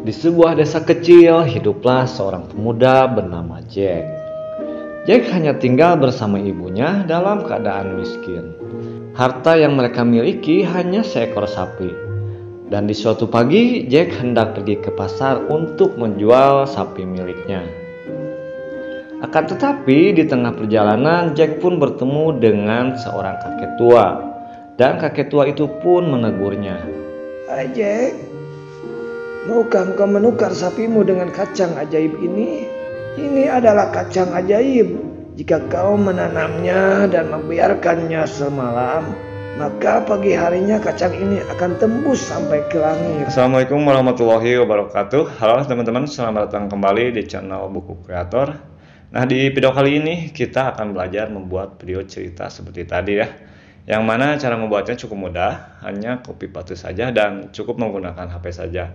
Di sebuah desa kecil, hiduplah seorang pemuda bernama Jack. Jack hanya tinggal bersama ibunya dalam keadaan miskin. Harta yang mereka miliki hanya seekor sapi. Dan di suatu pagi, Jack hendak pergi ke pasar untuk menjual sapi miliknya. Akan tetapi, di tengah perjalanan, Jack pun bertemu dengan seorang kakek tua. Dan kakek tua itu pun menegurnya. Hai Jack, maukah engkau menukar sapimu dengan kacang ajaib ini? Ini adalah kacang ajaib. Jika kau menanamnya dan membiarkannya semalam, maka pagi harinya kacang ini akan tembus sampai ke langit. Assalamualaikum warahmatullahi wabarakatuh. Halo teman-teman, selamat datang kembali di channel Buku Kreator. Nah, di video kali ini kita akan belajar membuat video cerita seperti tadi ya. Yang mana cara membuatnya cukup mudah, hanya copy paste saja dan cukup menggunakan HP saja.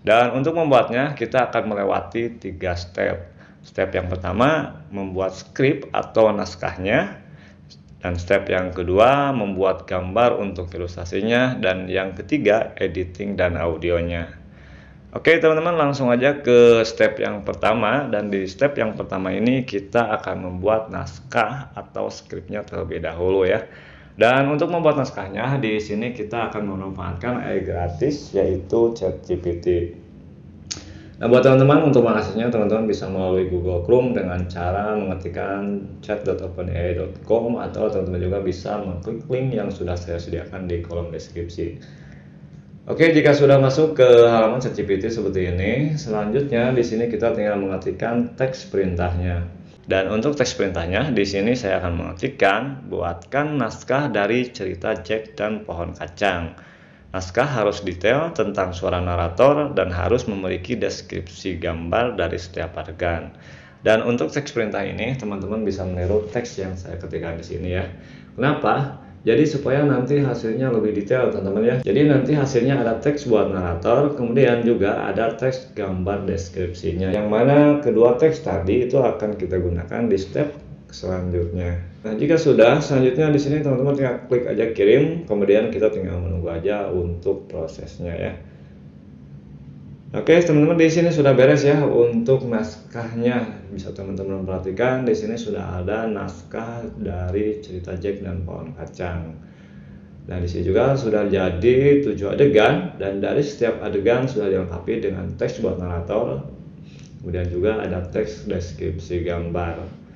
Dan untuk membuatnya kita akan melewati 3 step. Step yang pertama membuat skrip atau naskahnya. Dan step yang kedua membuat gambar untuk ilustrasinya. Dan yang ketiga editing dan audionya. Oke teman-teman, langsung aja ke step yang pertama. Dan di step yang pertama ini kita akan membuat naskah atau skripnya terlebih dahulu ya. Dan untuk membuat naskahnya, di sini kita akan memanfaatkan AI gratis, yaitu ChatGPT. Nah, buat teman-teman, untuk mengaksesnya, teman-teman bisa melalui Google Chrome dengan cara mengetikkan chat.openai.com, atau teman-teman juga bisa mengklik link yang sudah saya sediakan di kolom deskripsi. Oke, jika sudah masuk ke halaman ChatGPT seperti ini, selanjutnya di sini kita tinggal mengetikkan teks perintahnya. Dan untuk teks perintahnya, di sini saya akan mengetikkan, buatkan naskah dari cerita Jack dan pohon kacang. Naskah harus detail tentang suara narator dan harus memiliki deskripsi gambar dari setiap adegan. Dan untuk teks perintah ini, teman-teman bisa meniru teks yang saya ketikkan di sini ya. Kenapa? Jadi supaya nanti hasilnya lebih detail teman-teman ya. Jadi nanti hasilnya ada teks buat narator, kemudian juga ada teks gambar deskripsinya. Yang mana kedua teks tadi itu akan kita gunakan di step selanjutnya. Nah, jika sudah, selanjutnya di sini teman-teman tinggal klik aja kirim, kemudian kita tinggal menunggu aja untuk prosesnya ya. Oke, teman-teman, di sini sudah beres ya untuk naskahnya. Bisa teman-teman perhatikan di sini sudah ada naskah dari cerita Jack dan pohon kacang. Dan di sini juga sudah jadi 7 adegan, dan dari setiap adegan sudah dilengkapi dengan teks buat narator. Kemudian juga ada teks deskripsi gambar.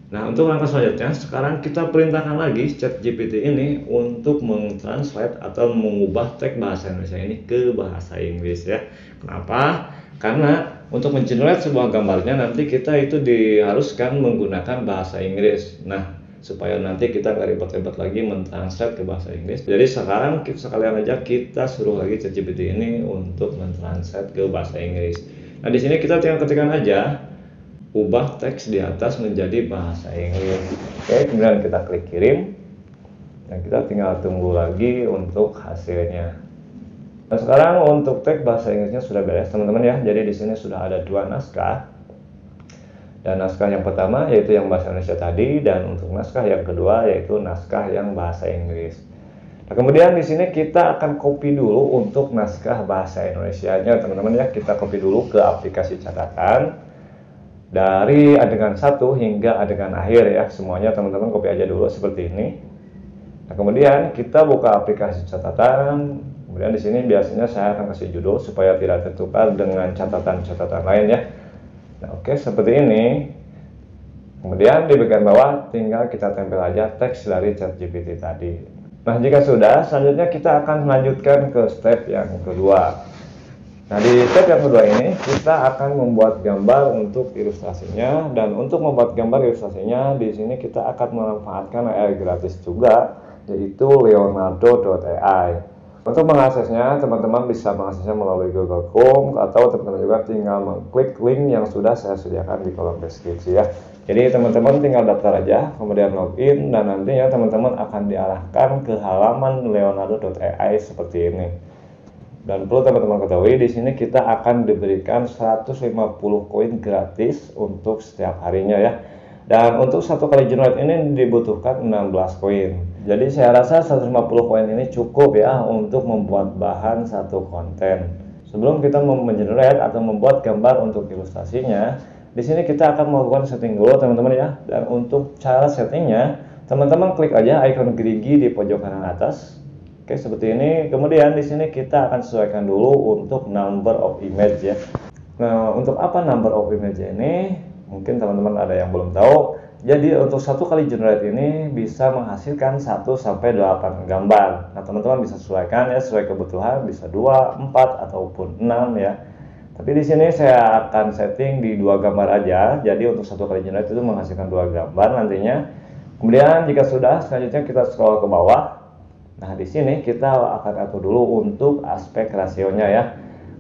Nah, untuk langkah selanjutnya, sekarang kita perintahkan lagi ChatGPT ini untuk mentranslate atau mengubah teks bahasa Indonesia ini ke bahasa Inggris ya. Kenapa? Karena untuk mengenerate sebuah gambarnya nanti kita itu diharuskan menggunakan bahasa Inggris. Nah, supaya nanti kita nggak ribet-ribet lagi mentranslate ke bahasa Inggris. Jadi sekarang sekalian aja kita suruh lagi ChatGPT ini untuk mentranslate ke bahasa Inggris. Nah, di sini kita tinggal ketikkan aja, ubah teks di atas menjadi bahasa Inggris. Oke, kemudian kita klik kirim dan kita tinggal tunggu lagi untuk hasilnya. Nah, sekarang untuk teks bahasa Inggrisnya sudah beres teman-teman ya. Jadi di sini sudah ada 2 naskah. Dan naskah yang pertama yaitu yang bahasa Indonesia tadi, dan untuk naskah yang kedua yaitu naskah yang bahasa Inggris. Nah, kemudian di sini kita akan copy dulu untuk naskah bahasa Indonesianya teman-teman ya. Kita copy dulu ke aplikasi catatan. Dari adegan 1 hingga adegan akhir ya, semuanya teman-teman copy aja dulu seperti ini. Nah, kemudian kita buka aplikasi catatan. Kemudian di sini biasanya saya akan kasih judul supaya tidak tertukar dengan catatan-catatan lain ya. Nah, oke, seperti ini. Kemudian di bagian bawah tinggal kita tempel aja teks dari ChatGPT tadi. Nah, jika sudah, selanjutnya kita akan melanjutkan ke step yang kedua. Nah, di step yang kedua ini kita akan membuat gambar untuk ilustrasinya, dan untuk membuat gambar ilustrasinya di sini kita akan memanfaatkan AI gratis juga, yaitu Leonardo.ai. Untuk mengaksesnya, teman-teman bisa mengaksesnya melalui Google Chrome, atau teman-teman juga tinggal mengklik link yang sudah saya sediakan di kolom deskripsi ya. Jadi teman-teman tinggal daftar aja, kemudian login, dan nantinya teman-teman akan diarahkan ke halaman Leonardo.ai seperti ini. Dan perlu teman-teman ketahui, di sini kita akan diberikan 150 koin gratis untuk setiap harinya ya. Dan untuk satu kali generate ini dibutuhkan 16 koin. Jadi saya rasa 150 koin ini cukup ya untuk membuat bahan satu konten. sebelum kita mengenerate atau membuat gambar untuk ilustrasinya, di sini kita akan melakukan setting dulu teman-teman ya. Dan untuk cara settingnya, teman-teman klik aja icon gerigi di pojok kanan atas. Oke, seperti ini. Kemudian di sini kita akan sesuaikan dulu untuk number of image ya. Nah, untuk apa number of image ini? Mungkin teman-teman ada yang belum tahu. Jadi untuk satu kali generate ini bisa menghasilkan 1 sampai 8 gambar. Nah, teman-teman bisa sesuaikan ya sesuai kebutuhan, bisa 2, 4 ataupun 6 ya. Tapi di sini saya akan setting di 2 gambar aja. Jadi untuk satu kali generate itu menghasilkan 2 gambar nantinya. Kemudian jika sudah, selanjutnya kita scroll ke bawah. Nah, di sini kita akan atur dulu untuk aspek rasionya ya.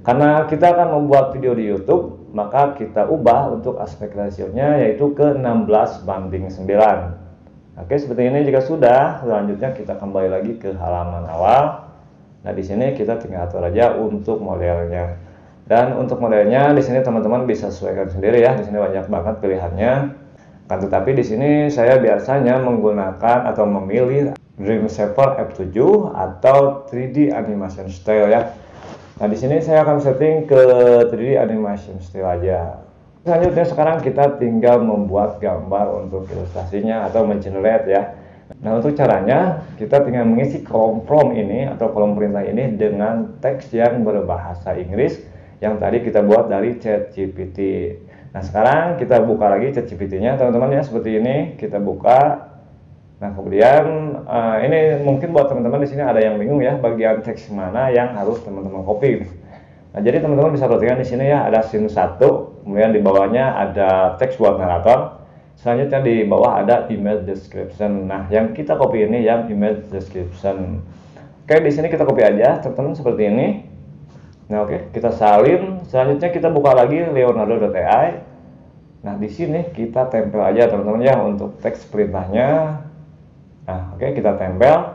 Karena kita akan membuat video di YouTube, maka kita ubah untuk aspek rasionya yaitu ke 16:9. Oke, seperti ini jika sudah, selanjutnya kita kembali lagi ke halaman awal. Nah, di sini kita tinggal atur aja untuk modelnya. Dan untuk modelnya di sini teman-teman bisa sesuaikan sendiri ya. Di sini banyak banget pilihannya. Kan tetapi di sini saya biasanya menggunakan atau memilih Dreamsaver F7 atau 3D Animation Style ya. Nah, di sini saya akan setting ke 3D Animation Style aja. Selanjutnya sekarang kita tinggal membuat gambar untuk ilustrasinya atau mengenerate ya. Nah, untuk caranya kita tinggal mengisi kolom prompt ini atau kolom perintah ini dengan teks yang berbahasa Inggris yang tadi kita buat dari ChatGPT. Nah, sekarang kita buka lagi ChatGPT-nya teman-teman ya, seperti ini kita buka. Nah, kemudian ini mungkin buat teman-teman di sini ada yang bingung ya bagian teks mana yang harus teman-teman copy. Nah, jadi teman-teman bisa perhatikan di sini ya ada scene 1, kemudian di bawahnya ada teks buat narator. Selanjutnya di bawah ada image description. Nah, yang kita copy ini yang image description. Oke, di sini kita copy aja teman-teman seperti ini. Nah, oke, kita salin. Selanjutnya kita buka lagi Leonardo.ai. Nah, di sini kita tempel aja teman-teman ya untuk teks perintahnya. Nah, oke, kita tempel.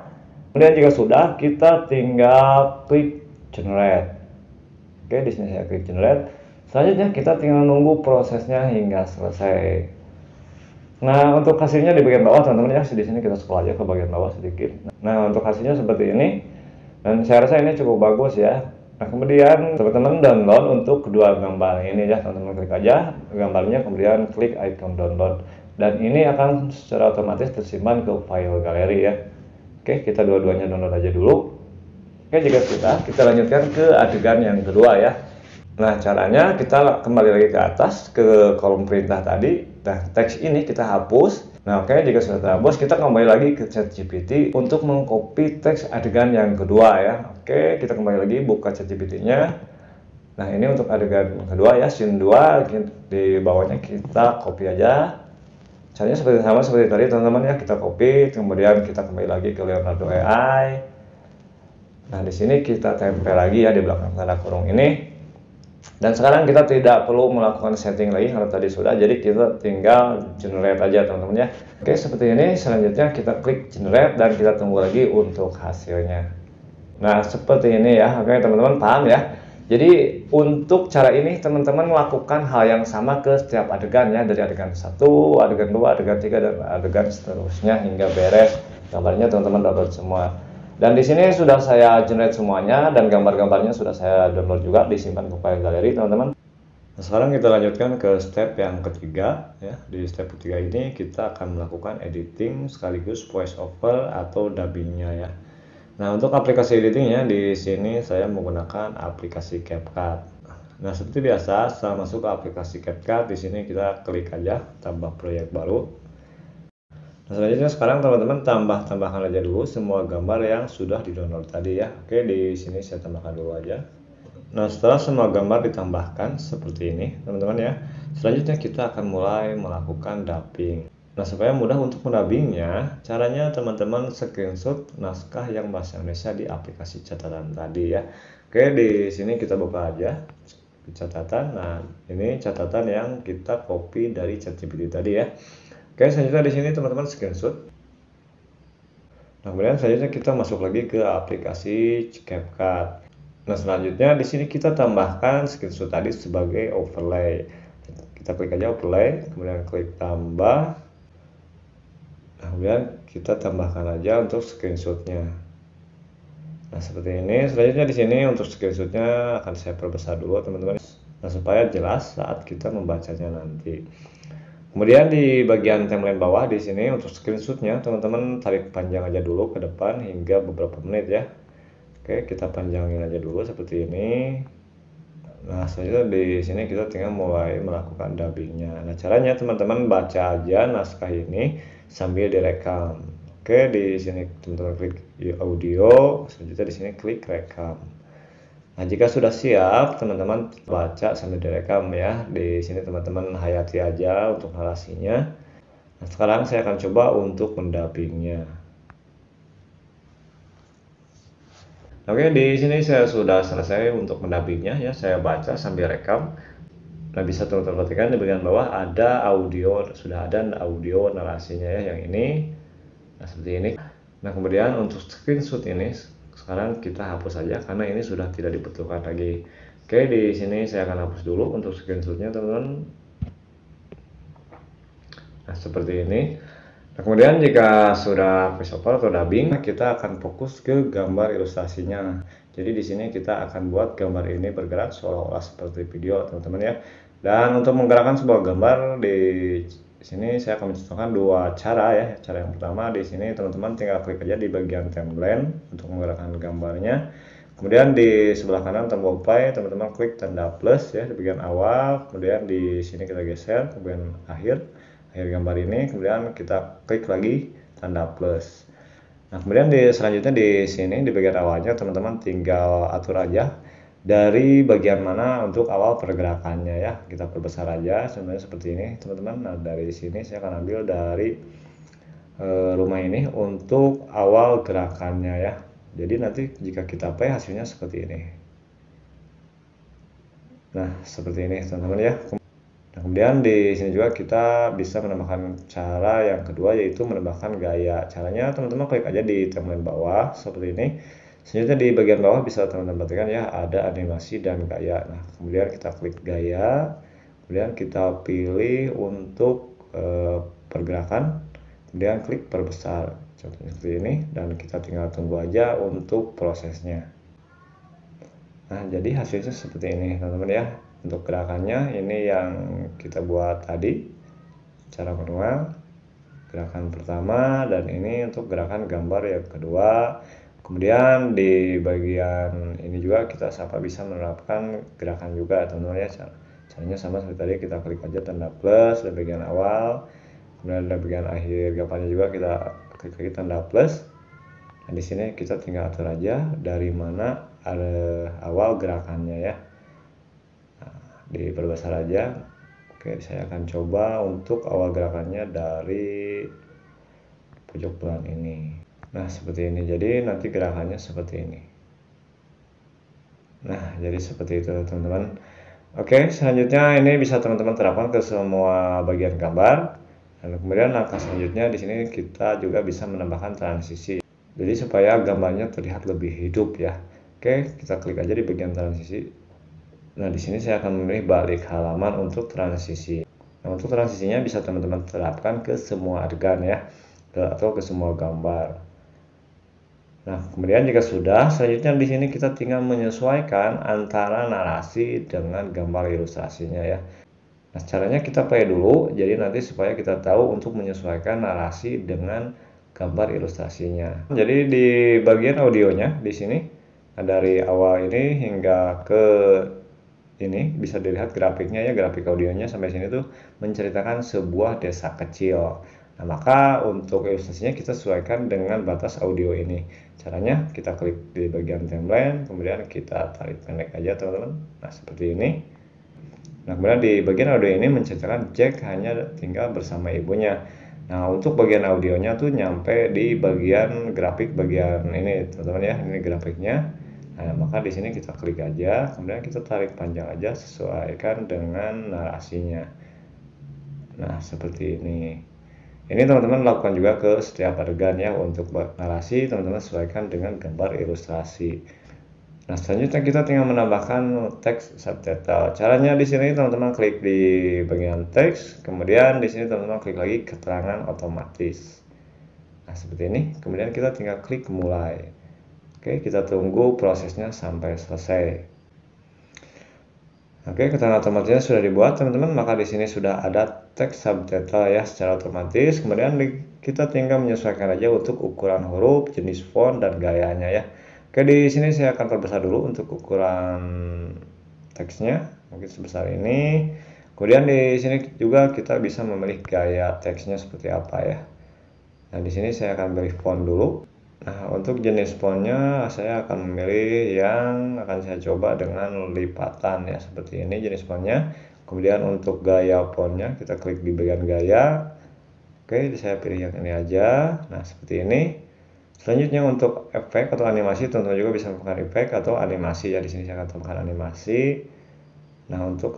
Kemudian jika sudah, kita tinggal klik generate. Oke, di sini saya klik generate. Selanjutnya kita tinggal nunggu prosesnya hingga selesai. Nah, untuk hasilnya di bagian bawah teman-teman ya, di sini kita scroll aja ke bagian bawah sedikit. Nah, untuk hasilnya seperti ini. Dan saya rasa ini cukup bagus ya. Nah, kemudian teman-teman download untuk kedua gambar ini ya, teman-teman klik aja gambarnya, kemudian klik icon download. Dan ini akan secara otomatis tersimpan ke file galeri ya. Oke, kita dua-duanya download aja dulu. Oke, jika sudah, kita lanjutkan ke adegan yang kedua ya. Nah, caranya kita kembali lagi ke atas ke kolom perintah tadi. Nah, teks ini kita hapus. Nah, oke, jika sudah terhapus, kita kembali lagi ke ChatGPT untuk mengcopy teks adegan yang kedua ya. Oke, kita kembali lagi buka ChatGPT-nya. Nah, ini untuk adegan kedua ya, scene 2. Di bawahnya kita copy aja. Caranya sama seperti tadi teman-teman ya, kita copy, kemudian kita kembali lagi ke Leonardo AI. Nah, di sini kita tempel lagi ya di belakang tanda kurung ini. Dan sekarang kita tidak perlu melakukan setting lagi karena tadi sudah, jadi kita tinggal generate aja teman-teman ya. Oke, seperti ini. Selanjutnya kita klik generate dan kita tunggu lagi untuk hasilnya. Nah, seperti ini ya. Oke, teman-teman paham ya. Jadi untuk cara ini teman-teman melakukan hal yang sama ke setiap adegan ya, dari adegan 1, adegan 2, adegan 3 dan adegan seterusnya hingga beres gambarnya teman-teman download semua. Dan di sini sudah saya generate semuanya dan gambar-gambarnya sudah saya download juga, disimpan ke file galeri teman-teman. Nah, sekarang kita lanjutkan ke step yang ketiga ya. Di step ketiga ini kita akan melakukan editing sekaligus voice over atau dubbingnya ya. Nah, untuk aplikasi editingnya di sini saya menggunakan aplikasi CapCut. Nah, seperti biasa setelah masuk ke aplikasi CapCut, di sini kita klik aja tambah proyek baru. Nah, selanjutnya sekarang teman-teman tambahkan aja dulu semua gambar yang sudah di-download tadi ya. Oke, di sini saya tambahkan dulu aja. Nah, setelah semua gambar ditambahkan seperti ini, teman-teman ya. Selanjutnya kita akan mulai melakukan dubbing. Nah, supaya mudah untuk mendubbingnya, caranya teman-teman screenshot naskah yang bahasa Indonesia di aplikasi catatan tadi ya. Oke, di sini kita buka aja di catatan. Nah, ini catatan yang kita copy dari ChatGPT tadi ya. Oke, selanjutnya di sini teman-teman screenshot. Nah, kemudian selanjutnya kita masuk lagi ke aplikasi CapCut. Nah, selanjutnya di sini kita tambahkan screenshot tadi sebagai overlay. Kita klik aja overlay, kemudian klik tambah. Nah, kemudian kita tambahkan aja untuk screenshotnya. Nah, seperti ini. Selanjutnya di sini untuk screenshotnya akan saya perbesar dulu teman-teman. Nah, supaya jelas saat kita membacanya nanti. Kemudian di bagian timeline bawah di sini untuk screenshotnya teman-teman tarik panjang aja dulu ke depan hingga beberapa menit ya. Oke, kita panjangin aja dulu seperti ini. Nah, selanjutnya di sini kita tinggal mulai melakukan dubbingnya. Nah, caranya teman-teman baca aja naskah ini sambil direkam. Oke, di sini teman-teman klik audio, selanjutnya di sini klik rekam. Nah, jika sudah siap, teman-teman baca sambil direkam ya. Di sini teman-teman hayati aja untuk narasinya. Nah, sekarang saya akan coba untuk mendubbingnya. Oke, di sini saya sudah selesai untuk mendubbingnya ya. Saya baca sambil rekam. Nah, bisa teman-teman perhatikan di bagian bawah ada audio, sudah ada audio narasinya ya yang ini. Nah, seperti ini. Nah, kemudian untuk screenshot ini sekarang kita hapus saja karena ini sudah tidak dibutuhkan lagi. Oke, di sini saya akan hapus dulu untuk screenshotnya teman-teman. Nah, seperti ini. Nah, kemudian jika sudah voiceover atau dubbing, kita akan fokus ke gambar ilustrasinya. Jadi di sini kita akan buat gambar ini bergerak seolah-olah seperti video teman-teman ya. Dan untuk menggerakkan sebuah gambar di sini saya akan mencontohkan dua cara ya. Cara yang pertama di sini teman-teman tinggal klik aja di bagian timeline untuk menggerakkan gambarnya. Kemudian di sebelah kanan tombol play teman-teman klik tanda plus ya di bagian awal. Kemudian di sini kita geser ke bagian akhir gambar ini. Kemudian kita klik lagi tanda plus. Nah, kemudian selanjutnya di sini di bagian awalnya teman-teman tinggal atur aja dari bagian mana untuk awal pergerakannya ya. Kita perbesar aja sebenarnya seperti ini teman-teman. Nah, dari sini saya akan ambil dari rumah ini untuk awal gerakannya ya. Jadi nanti jika kita play hasilnya seperti ini. Nah, seperti ini teman-teman ya. Nah, kemudian di sini juga kita bisa menambahkan cara yang kedua yaitu menambahkan gaya. Caranya teman-teman klik aja di timeline bawah seperti ini. Selanjutnya di bagian bawah bisa teman-teman perhatikan ya ada animasi dan gaya. Nah, kemudian kita klik gaya, kemudian kita pilih untuk pergerakan, kemudian klik perbesar contohnya seperti ini dan kita tinggal tunggu aja untuk prosesnya. Nah, jadi hasilnya seperti ini teman-teman ya. Untuk gerakannya ini yang kita buat tadi cara manual gerakan pertama dan ini untuk gerakan gambar yang kedua. Kemudian di bagian ini juga kita bisa menerapkan gerakan juga teman-teman ya. Caranya sama seperti tadi, kita klik aja tanda plus di bagian awal, kemudian di bagian akhir gambarnya juga kita klik lagi tanda plus. Nah, di sini kita tinggal atur aja dari mana ada awal gerakannya ya. Nah, diperbesar aja. Oke, saya akan coba untuk awal gerakannya dari pojok pelan ini. Nah, seperti ini. Jadi nanti gerakannya seperti ini. Nah, jadi seperti itu teman-teman. Oke, selanjutnya ini bisa teman-teman terapkan ke semua bagian gambar. Dan kemudian langkah selanjutnya di sini kita juga bisa menambahkan transisi. Jadi supaya gambarnya terlihat lebih hidup ya. Oke, kita klik aja di bagian transisi. Nah, di sini saya akan memilih balik halaman untuk transisi. Nah, untuk transisinya bisa teman-teman terapkan ke semua adegan ya, atau ke semua gambar. Nah, kemudian jika sudah, selanjutnya di sini kita tinggal menyesuaikan antara narasi dengan gambar ilustrasinya ya. Nah, caranya kita play dulu, jadi nanti supaya kita tahu untuk menyesuaikan narasi dengan gambar ilustrasinya. Jadi di bagian audionya di sini, dari awal ini hingga ke ini bisa dilihat grafiknya ya, grafik audionya sampai sini tuh menceritakan sebuah desa kecil. Nah, maka untuk ilustrasinya kita sesuaikan dengan batas audio ini. Caranya kita klik di bagian timeline, kemudian kita tarik pendek aja teman-teman. Nah, seperti ini. Nah, kemudian di bagian audio ini menceritakan Jack hanya tinggal bersama ibunya. Nah, untuk bagian audionya tuh nyampe di bagian grafik bagian ini teman-teman ya, ini grafiknya. Nah, maka di sini kita klik aja, kemudian kita tarik panjang aja sesuaikan dengan narasinya. Nah, seperti ini. Ini teman-teman lakukan juga ke setiap adegan ya. Untuk narasi teman-teman sesuaikan dengan gambar ilustrasi. Nah, selanjutnya kita tinggal menambahkan teks subtitle. Caranya di sini teman-teman klik di bagian teks, kemudian di sini teman-teman klik lagi keterangan otomatis. Nah, seperti ini. Kemudian kita tinggal klik mulai. Oke, kita tunggu prosesnya sampai selesai. Oke, keterangan otomatisnya sudah dibuat teman-teman, maka di sini sudah ada teks subtitle ya secara otomatis. Kemudian kita tinggal menyesuaikan aja untuk ukuran huruf, jenis font dan gayanya ya. Oke, di sini saya akan perbesar dulu untuk ukuran teksnya, mungkin sebesar ini. Kemudian di sini juga kita bisa memilih gaya teksnya seperti apa ya. Nah, di sini saya akan pilih font dulu. Nah, untuk jenis fontnya saya akan memilih yang akan saya coba dengan lipatan ya, seperti ini jenis fontnya. Kemudian untuk gaya fontnya kita klik di bagian gaya. Oke, saya pilih yang ini aja. Nah, seperti ini. Selanjutnya untuk efek atau animasi, teman-teman juga bisa melakukan efek atau animasi ya. Di sini saya akan tambahkan animasi. Nah, untuk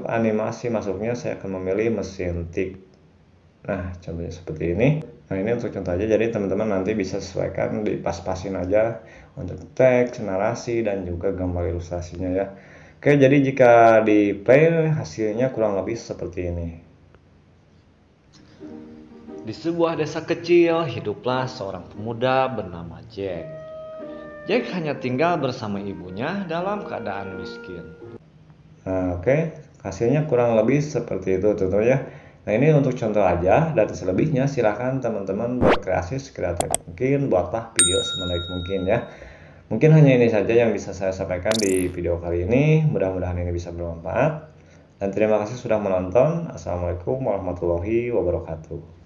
animasi masuknya saya akan memilih mesin tik. Nah, contohnya seperti ini. Nah, ini untuk contoh aja, jadi teman-teman nanti bisa sesuaikan, dipas-pasin aja untuk teks, narasi, dan juga gambar ilustrasinya ya. Oke, jadi jika di play hasilnya kurang lebih seperti ini. Di sebuah desa kecil, hiduplah seorang pemuda bernama Jack. Jack hanya tinggal bersama ibunya dalam keadaan miskin. Nah, oke, hasilnya kurang lebih seperti itu tentunya. Nah, ini untuk contoh aja, dan selebihnya silahkan teman-teman berkreasi sekreatif mungkin, buatlah video semenarik mungkin ya. Mungkin hanya ini saja yang bisa saya sampaikan di video kali ini, mudah-mudahan ini bisa bermanfaat. Dan terima kasih sudah menonton. Assalamualaikum warahmatullahi wabarakatuh.